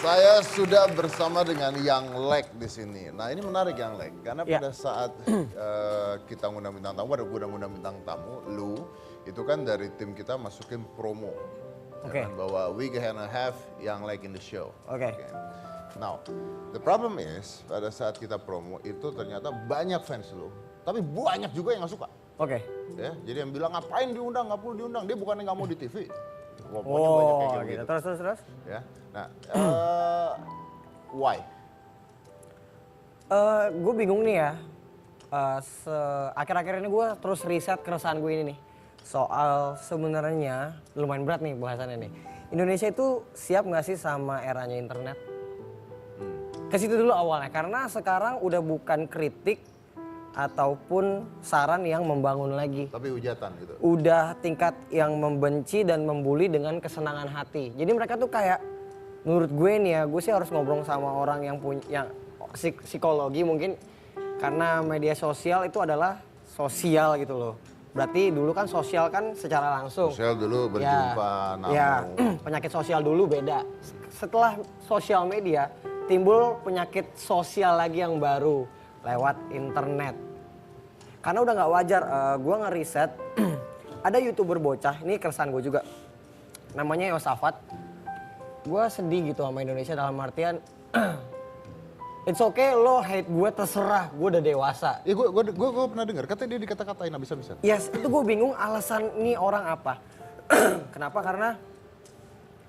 Saya sudah bersama dengan Yang Lek di sini. Nah ini menarik Yang Lek, karena pada saat kita ngundang bintang tamu, pada gue ngundang bintang tamu, lu itu kan dari tim kita masukin promo. Oke. Bahwa we gonna have Yang Lek in the show. Oke. Now, the problem is pada saat kita promo itu ternyata banyak fans lu, tapi banyak juga yang nggak suka. Oke. Ya, jadi yang bilang ngapain diundang, nggak perlu diundang, dia bukannya nggak mau di TV. Pokoknya Oh, banyak kayak gitu. gitu. Terus. Ya, nah, why? Gue bingung nih ya. Akhir-akhir ini gue terus riset keresahan gue ini nih. Soal sebenarnya lumayan berat nih bahasannya nih. Indonesia itu siap nggak sih sama eranya internet? Ke situ dulu awalnya, karena sekarang udah bukan kritik ataupun saran yang membangun lagi. Tapi hujatan gitu. Udah tingkat yang membenci dan membuli dengan kesenangan hati. Jadi mereka tuh kayak, menurut gue nih ya, gue sih harus ngobrol sama orang yang punya psikologi mungkin. Karena media sosial itu adalah sosial gitu loh. Berarti dulu kan sosial kan secara langsung. Sosial dulu berjumpa, Ya, penyakit sosial dulu beda. Setelah sosial media, timbul penyakit sosial lagi yang baru lewat internet. Karena udah nggak wajar, gue ngeriset ada YouTuber bocah, ini keresahan gue juga. Namanya Yosafat. Gue sedih gitu sama Indonesia dalam artian it's okay lo hate gue terserah, gue udah dewasa. Iya, gue pernah dengar, katanya dia dikata-katain habis-habisan. Yes, itu gue bingung alasan ini orang apa. Kenapa? Karena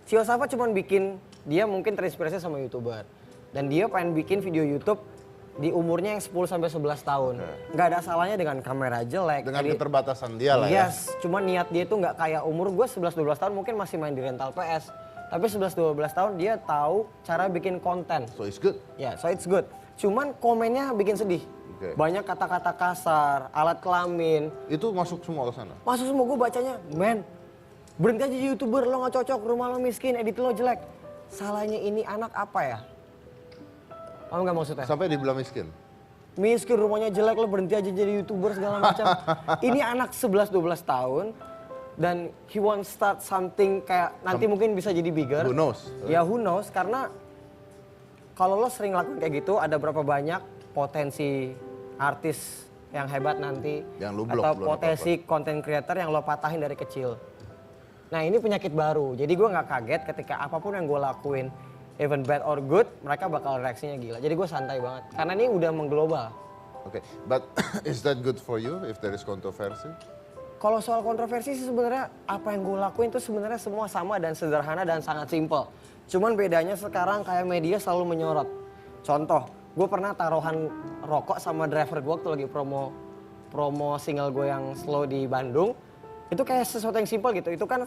si Yosafat cuma bikin, dia mungkin terinspirasi sama YouTuber. Dan dia pengen bikin video YouTube di umurnya yang 10-11 tahun. Nggak ada salahnya dengan kamera jelek. Dengan keterbatasan dia lah ya. Yes, cuma niat dia itu nggak kayak umur gue 11-12 tahun mungkin masih main di rental PS. Tapi 11-12 tahun dia tahu cara bikin konten. So it's good. Ya, so it's good. Cuman komennya bikin sedih. Okay. Banyak kata-kata kasar, alat kelamin. Itu masuk semua ke sana? Masuk semua, gue bacanya, men, berhenti aja jadi YouTuber, lo gak cocok, rumah lo miskin, edit lo jelek. Salahnya ini anak apa ya? Paham gak maksudnya? Sampai dibilang miskin? Miskin, rumahnya jelek, lo berhenti aja jadi YouTuber segala macam. Ini anak 11-12 tahun dan he want start something kayak nanti mungkin bisa jadi bigger. Who knows? Ya who knows, karena kalau lo sering lakukan kayak gitu, ada berapa banyak potensi artis yang hebat nanti. Yang lu blok, atau belum potensi content creator yang lo patahin dari kecil. Nah ini penyakit baru, jadi gue gak kaget ketika apapun yang gue lakuin, even bad or good, mereka bakal reaksinya gila. Jadi gue santai banget, karena ini udah mengglobal. Oke, but is that good for you if there is controversy? Kalau soal kontroversi sih sebenarnya apa yang gue lakuin itu sebenarnya semua sama dan sederhana dan sangat simple. Cuman bedanya sekarang kayak media selalu menyorot. Contoh, gue pernah taruhan rokok sama driver gue waktu lagi promo single gue yang Slow di Bandung. Itu kayak sesuatu yang simple gitu, itu kan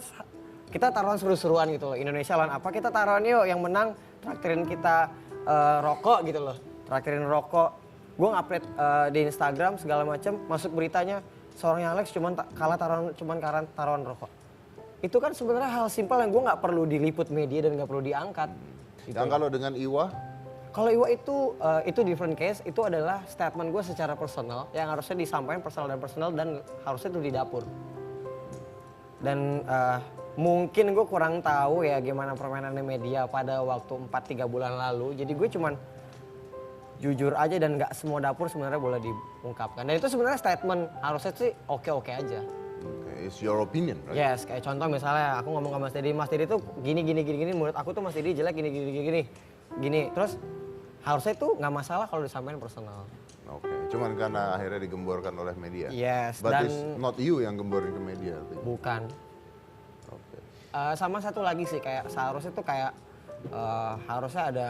kita taruhan seru-seruan gitu loh, Indonesia lawan apa, kita taruhan yuk yang menang traktirin kita rokok gitu loh, traktirin rokok. Gue ngupload di Instagram segala macam, masuk beritanya seorang Alex cuman taruhan rokok. Itu kan sebenarnya hal simpel yang gue nggak perlu diliput media dan nggak perlu diangkat. Gitu. Dan kalau dengan Iwa? Kalau Iwa itu different case, itu adalah statement gue secara personal yang harusnya disampaikan personal dan harusnya itu di dapur. Dan mungkin gue kurang tahu ya gimana permainannya media pada waktu 4-3 bulan lalu. Jadi gue cuman jujur aja dan nggak semua dapur sebenarnya boleh diungkapkan. Dan itu sebenarnya statement harusnya sih oke-oke aja. Okay, it's your opinion, right? Yes, kayak contoh misalnya aku ngomong sama Mas Didi tuh gini, menurut aku tuh Mas Didi jelek gini. Terus harusnya itu nggak masalah kalau disampaikan personal. Oke, cuman karena akhirnya digemborkan oleh media. Yes, But dan it's not you yang gemborin ke media. bukan. Oke. Sama satu lagi sih kayak seharusnya tuh kayak harusnya ada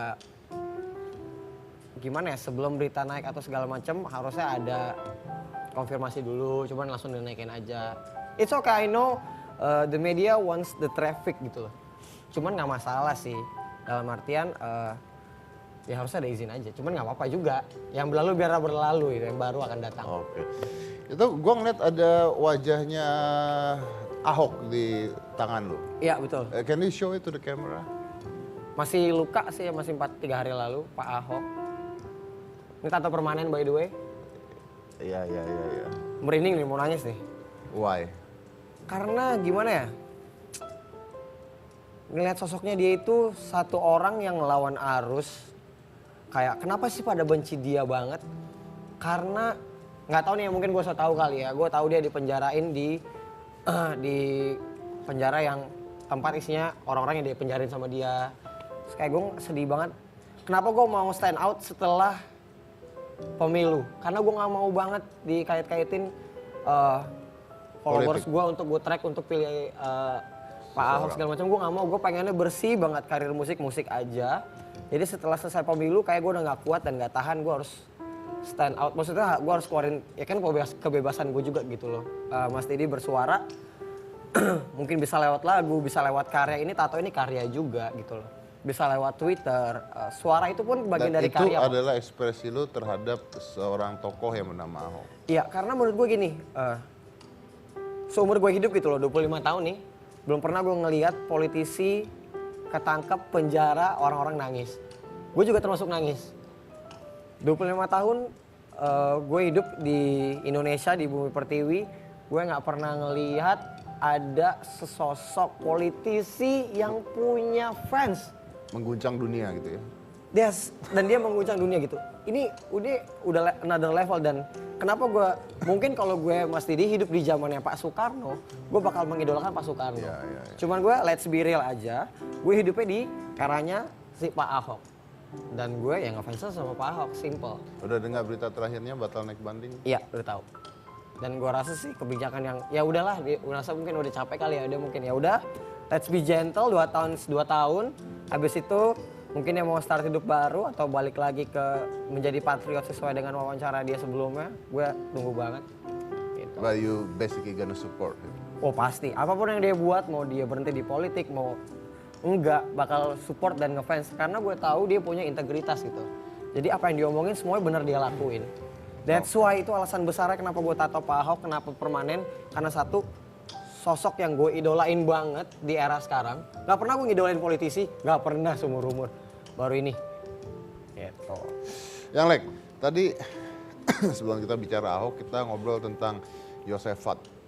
gimana ya, sebelum berita naik atau segala macam harusnya ada konfirmasi dulu, cuman langsung dinaikin aja. It's okay, I know the media wants the traffic gitu loh. Cuman nggak masalah sih, dalam artian ya harusnya ada izin aja, cuman nggak apa-apa juga. Yang berlalu biar berlalu, gitu, yang baru akan datang. Oke. Itu gue ngeliat ada wajahnya Ahok di tangan lu. Iya betul. Can you show it to the camera? Masih luka sih, masih 4-3 hari lalu Pak Ahok. Ini tato permanen by the way. Iya. Merinding nih, mau nangis nih. Why? Karena gimana ya? ngelihat sosoknya dia itu satu orang yang melawan arus. Kayak kenapa sih pada benci dia banget? Karena nggak tahu nih, mungkin gue so tahu kali ya. Gue tahu dia dipenjarain di penjara yang tempat isinya orang-orang yang dipenjarin sama dia. Terus kayak gue sedih banget. Kenapa gue mau stand out setelah pemilu? Karena gue nggak mau banget dikait-kaitin followers gue untuk gue track untuk pilih Pak Ahok segala macam. Gue nggak mau. Gue pengennya bersih banget karir musik aja. Jadi setelah selesai pemilu kayak gue udah nggak kuat dan nggak tahan, gue harus stand out. Maksudnya gue harus keluarin, ya kan kebebasan gue juga gitu loh. Mas Didi bersuara, mungkin bisa lewat lagu, bisa lewat karya. Ini tato ini karya juga gitu loh. Bisa lewat Twitter, suara itu pun bagian dari karya. Dan itu adalah ekspresi lu terhadap seorang tokoh yang bernama Ahok. Iya, karena menurut gue gini, seumur gue hidup gitu loh, 25 tahun nih, belum pernah gue ngelihat politisi ketangkep, penjara, orang-orang nangis. Gue juga termasuk nangis. 25 tahun gue hidup di Indonesia, di Bumi Pertiwi, gue gak pernah ngelihat ada sesosok politisi yang punya fans. Mengguncang dunia gitu ya? Yes, dan dia mengguncang dunia gitu. Ini udah another level, dan kenapa gue, mungkin kalau gue Mas Didi hidup di zamannya Pak Soekarno, gue bakal mengidolakan Pak Soekarno. Ya. Cuman gue let's be real aja, gue hidupnya di eranya si Pak Ahok. Dan gue yang ngefansnya sama Pak Ahok, simple. Udah dengar berita terakhirnya batal naik banding? Iya, udah tahu. Dan gue rasa sih kebijakan yang ya udahlah, dia rasa mungkin udah capek kali ya, dia mungkin ya udah, let's be gentle 2 tahun. Habis itu mungkin dia mau start hidup baru atau balik lagi ke menjadi patriot sesuai dengan wawancara dia sebelumnya. Gue tunggu banget. Gitu. But you basically gonna support him? Oh pasti, apapun yang dia buat, mau dia berhenti di politik, mau enggak, bakal support dan ngefans. Karena gue tahu dia punya integritas gitu. Jadi apa yang diomongin semuanya benar dia lakuin. That's why itu alasan besarnya kenapa gue tato Pak Ahok, kenapa permanen. Karena satu, sosok yang gue idolain banget di era sekarang. Gak pernah gue ngidolain politisi, gak pernah seumur umur. Baru ini. Gitu. Yang Lek, tadi sebelum kita bicara Ahok, kita ngobrol tentang Yosefat.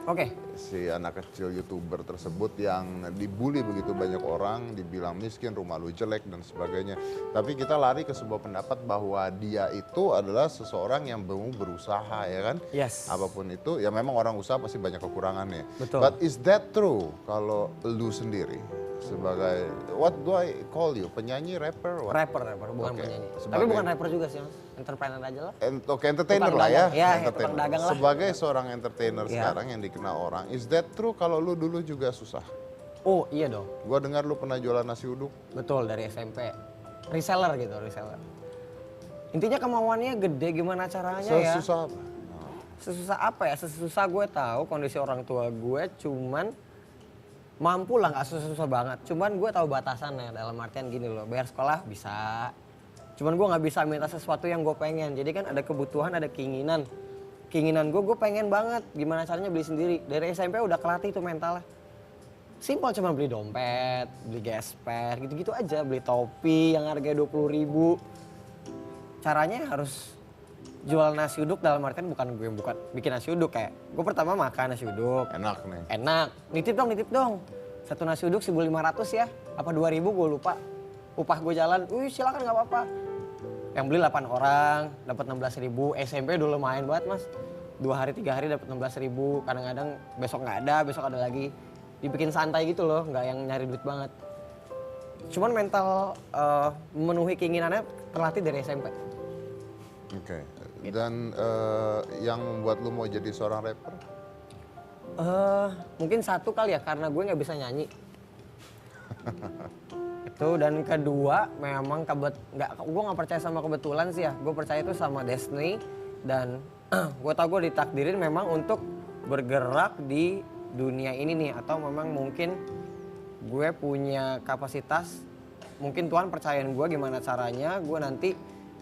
Oke. Si anak kecil YouTuber tersebut yang dibully begitu banyak orang, dibilang miskin, rumah lu jelek dan sebagainya. Tapi kita lari ke sebuah pendapat bahwa dia itu adalah seseorang yang mau berusaha, ya kan? Yes. Apapun itu, ya memang orang usaha pasti banyak kekurangannya. Betul. But is that true kalau lu sendiri sebagai, what do I call you? Penyanyi, rapper? What? Rapper, bukan Oke. penyanyi. Tapi Sebagai- bukan rapper juga sih, Mas. Entrepreneur aja lah. Oke, entertainer Tukang lah ya. dagang. Ya, Entertainer. tukang dagang lah. Sebagai seorang entertainer Ya. sekarang yang dikenal orang, is that true kalau lu dulu juga susah? Oh iya dong. Gua dengar lu pernah jualan nasi uduk. Betul, dari SMP. Reseller gitu, reseller. Intinya kemauannya gede, gimana caranya ya. Sesusah apa? Sesusah apa ya? Sesusah gue tahu kondisi orang tua gue, cuman mampu lah, nggak susah-susah banget. Cuman gue tahu batasannya, dalam artian gini loh, bayar sekolah bisa. Cuman gue nggak bisa minta sesuatu yang gue pengen. Jadi kan ada kebutuhan, ada keinginan. Keinginan gue pengen banget gimana caranya beli sendiri. Dari SMP udah kelatih tuh mentalnya. Simpel, cuma beli dompet, beli gesper, gitu-gitu aja. Beli topi yang harganya 20.000. Caranya harus jual nasi uduk, dalam artian bukan bikin nasi uduk, kayak gue pertama makan nasi uduk. Enak nih. Enak, nitip dong. Satu nasi uduk 1.500 ya, apa 2.000 gue lupa. Upah gue jalan, silakan nggak apa-apa. Yang beli 8 orang, dapat 16.000. SMP dulu lumayan banget Mas. 2 hari 3 hari dapat 16.000. Kadang-kadang besok nggak ada, besok ada lagi. Dibikin santai gitu loh, nggak yang nyari duit banget. Cuman mental memenuhi keinginannya terlatih dari SMP. Oke. Dan yang membuat lu mau jadi seorang rapper? Mungkin satu kali ya, karena gue nggak bisa nyanyi. Itu, dan kedua memang gue nggak percaya sama kebetulan sih ya. Gue percaya itu sama destiny, dan gue tau gue ditakdirin memang untuk bergerak di dunia ini nih, atau memang mungkin gue punya kapasitas, mungkin Tuhan percayain gue gimana caranya gue nanti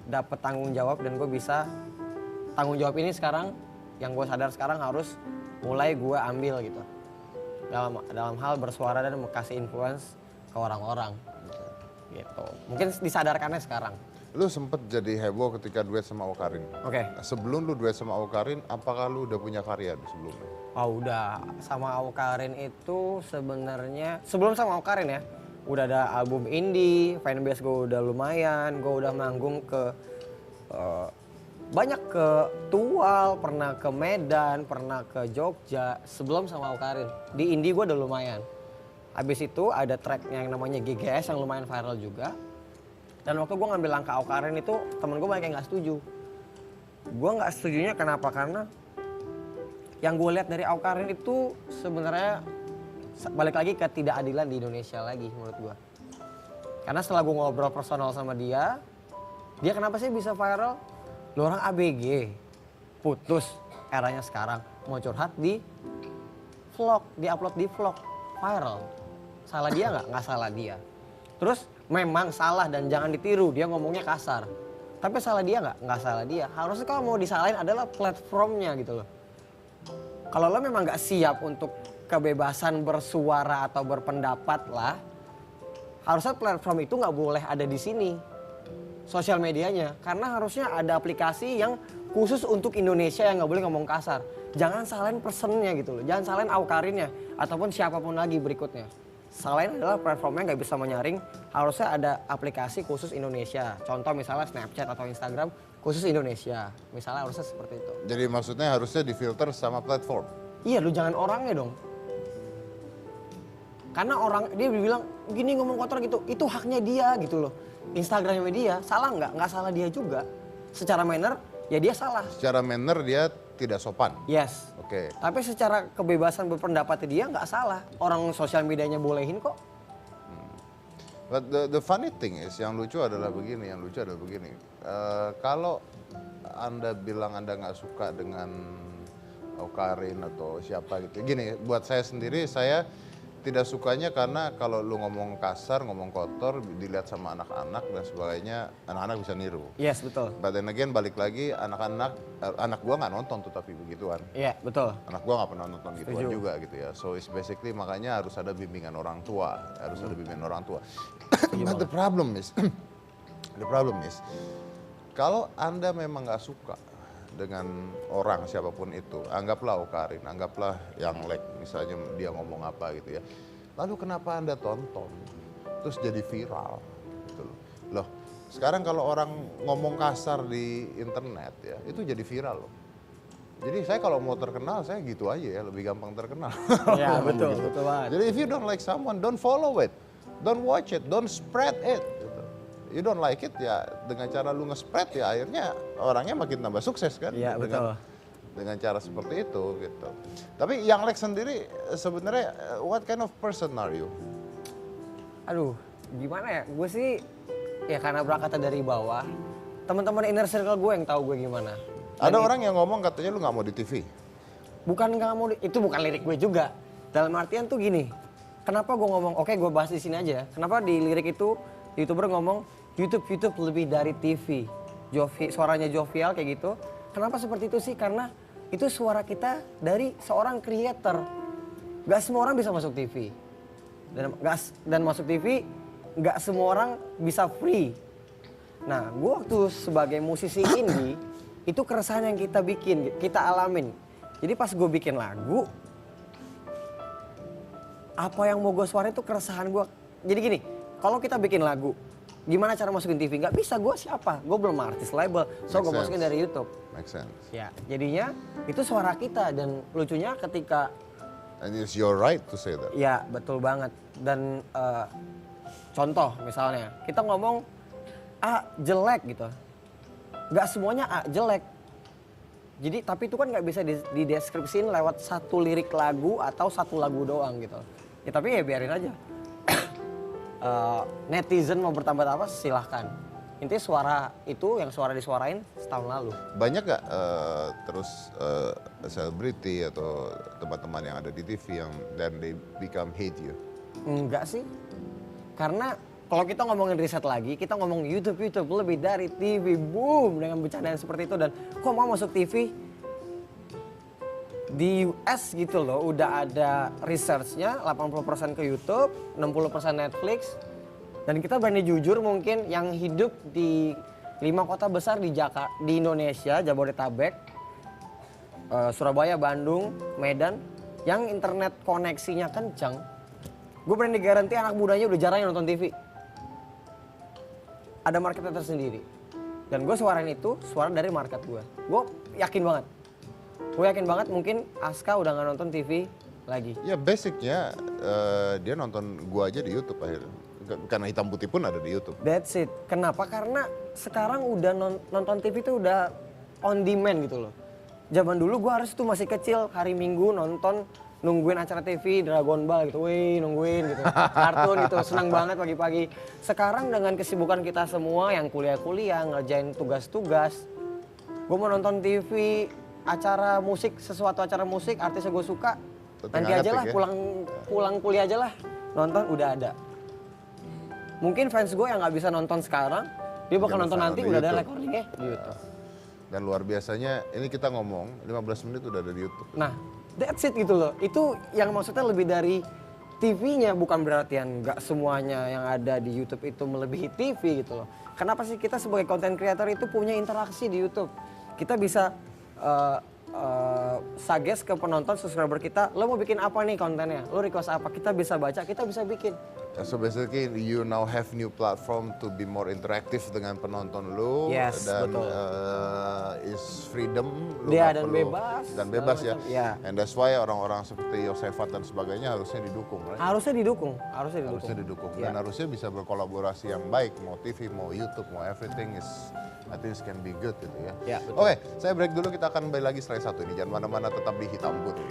dapat tanggung jawab, dan gue bisa tanggung jawab ini sekarang, yang gue sadar sekarang harus mulai gue ambil gitu, dalam hal bersuara dan kasih influence ke orang-orang gitu. Mungkin disadarkannya sekarang. lu sempet jadi heboh ketika duet sama Awkarin. Oke. Nah, sebelum lu duet sama Awkarin, apakah lu udah punya karya di sebelumnya? Oh udah, sama Awkarin itu sebenarnya sebelum sama Awkarin ya, udah ada album indie, fanbase gue udah lumayan, gue udah manggung ke banyak ke Tual, pernah ke Medan, pernah ke Jogja sebelum sama Awkarin. Di indie gue udah lumayan. Habis itu ada tracknya yang namanya GGS yang lumayan viral juga. Dan waktu gue ngambil langkah Awkarin itu temen gue banyak yang gak setuju. Gue gak setujunya kenapa? Karena yang gue lihat dari Awkarin itu sebenarnya balik lagi ke ketidakadilan di Indonesia lagi menurut gue. Karena setelah gue ngobrol personal sama dia kenapa sih bisa viral? Lu orang ABG, putus eranya sekarang, mau curhat di vlog, di-upload di vlog, viral. Salah dia nggak? Nggak salah dia. Terus memang salah dan jangan ditiru, dia ngomongnya kasar. Tapi salah dia nggak? Nggak salah dia. Harusnya kalau mau disalahin adalah platformnya gitu loh. Kalau lo memang nggak siap untuk kebebasan bersuara atau berpendapat lah, harusnya platform itu nggak boleh ada di sini. Sosial medianya. Karena harusnya ada aplikasi yang khusus untuk Indonesia yang nggak boleh ngomong kasar. Jangan salahin personnya gitu loh. Jangan salahin Awkarinnya ataupun siapapun lagi berikutnya. Selain adalah platformnya nggak bisa menyaring, harusnya ada aplikasi khusus Indonesia. Contoh misalnya Snapchat atau Instagram khusus Indonesia. Misalnya harusnya seperti itu. Jadi maksudnya harusnya difilter sama platform? Iya, lu jangan orangnya dong. Karena orang, dia bilang gini ngomong kotor gitu, itu haknya dia gitu loh. Instagramnya dia, salah nggak? Nggak salah dia juga. Secara manner, ya dia salah. Secara manner dia tidak sopan? Yes. Oke. Tapi secara kebebasan berpendapatnya dia nggak salah. Orang sosial medianya bolehin kok. But the funny thing is, yang lucu adalah begini, kalau Anda bilang Anda nggak suka dengan Awkarin atau siapa gitu. Gini, buat saya sendiri, saya tidak sukanya karena kalau lu ngomong kasar, ngomong kotor, dilihat sama anak-anak dan sebagainya, anak-anak bisa niru. Yes, betul. But then again, balik lagi, anak gua nggak nonton tuh tapi begituan. Iya, betul. Anak gua nggak pernah nonton gituan Setuju. juga gitu ya. So it's basically makanya harus ada bimbingan orang tua, But the problem is, kalau Anda memang nggak suka dengan orang siapapun itu, anggaplah Awkarin, anggaplah yang misalnya dia ngomong apa gitu ya. Lalu kenapa Anda tonton? Terus jadi viral gitu loh. Loh, sekarang kalau orang ngomong kasar di internet ya, itu jadi viral loh. Jadi saya kalau mau terkenal, saya gitu aja ya, lebih gampang terkenal. Iya, betul, betul banget. Jadi if you don't like someone, don't follow it. Don't watch it, don't spread it. Gitu. You don't like it ya, dengan cara lu nge-spread ya akhirnya orangnya makin tambah sukses kan. Iya, betul. Dengan cara seperti itu gitu. Tapi yang Lex sendiri sebenarnya what kind of person are you? Aduh, gimana ya? Gue sih ya karena berangkatnya dari bawah. Teman-teman inner circle gue yang tahu gue gimana. Ada orang yang ngomong katanya lu nggak mau di TV. Bukan nggak mau, itu bukan lirik gue juga. Dalam artian tuh gini, kenapa gue ngomong, oke gue bahas di sini aja. Kenapa di lirik itu YouTuber ngomong YouTube lebih dari TV. Suaranya jovial kayak gitu. Kenapa seperti itu sih? Karena itu suara kita dari seorang creator. Gak semua orang bisa masuk TV. Dan masuk TV gak semua orang bisa free. Nah, gue waktu sebagai musisi indie, itu keresahan yang kita bikin, kita alamin. Jadi pas gue bikin lagu, apa yang mau gue suarain itu keresahan gue. Jadi gini, kalau kita bikin lagu, gimana cara masukin TV? Gak bisa, gue siapa? Gue belum artis label, so gue masukin dari YouTube. Make sense. Ya, jadinya itu suara kita dan lucunya ketika... And it's your right to say that. Ya, betul banget. Dan contoh misalnya, kita ngomong A jelek gitu. Gak semuanya A jelek. Jadi tapi itu kan gak bisa dideskripsiin lewat satu lirik lagu atau satu lagu doang gitu. Ya tapi ya biarin aja. Netizen mau bertambah apa silahkan. Intinya suara itu yang suara disuarain setahun lalu. Banyak gak terus selebriti atau teman-teman yang ada di TV yang dan they become hate you? Enggak sih. Karena kalau kita ngomongin riset lagi, kita ngomong YouTube lebih dari TV, boom dengan bercandaan seperti itu dan kok mau masuk TV? Di US gitu loh, udah ada researchnya 80% ke YouTube, 60% Netflix. Dan kita berani jujur mungkin yang hidup di 5 kota besar di Indonesia, Jabodetabek, Surabaya, Bandung, Medan, yang internet koneksinya kencang, gue berani garanti anak mudanya udah jarang yang nonton TV. Ada marketnya tersendiri. Dan gue suarain itu, suara dari market gue. Gue yakin banget. Gue yakin banget mungkin Aska udah gak nonton TV lagi. Ya basicnya dia nonton gua aja di YouTube akhirnya. Karena hitam putih pun ada di YouTube. That's it. Kenapa? Karena sekarang udah nonton TV itu udah on demand gitu loh. Zaman dulu gue harus tuh masih kecil, hari Minggu nonton, nungguin acara TV Dragon Ball gitu, wih nungguin gitu, kartun gitu, senang banget pagi-pagi. Sekarang dengan kesibukan kita semua yang kuliah-kuliah, ngerjain tugas-tugas, gue mau nonton TV, acara musik, sesuatu acara musik, artis yang gue suka, nanti aja lah, pulang kuliah aja lah, nonton udah ada. Mungkin fans gue yang nggak bisa nonton sekarang, dia bakal nonton nanti udah ada recordingnya di YouTube. Dan luar biasanya, ini kita ngomong 15 menit udah ada di YouTube. Nah, that's it gitu loh. Itu yang maksudnya lebih dari TV-nya, bukan berarti yang nggak semuanya yang ada di YouTube itu melebihi TV gitu loh. Kenapa sih kita sebagai content creator itu punya interaksi di YouTube? Kita bisa suggest ke penonton, subscriber kita, lo mau bikin apa nih kontennya? Lo request apa? Kita bisa baca, kita bisa bikin. So basically you now have new platform to be more interactive dengan penonton lu. Yes, dan betul. Is freedom lu Dia nggak dan perlu- bebas. dan bebas ya. Ya. And that's why orang-orang seperti Yosefat dan sebagainya harusnya didukung, right? Harusnya didukung. Harusnya didukung Ya. dan harusnya bisa berkolaborasi yang baik, mau TV, mau YouTube, mau everything is I think it can be good gitu ya. Ya, betul. Oke, saya break dulu, kita akan kembali lagi setelah satu ini. Jangan mana-mana, tetap di Hitam Putih.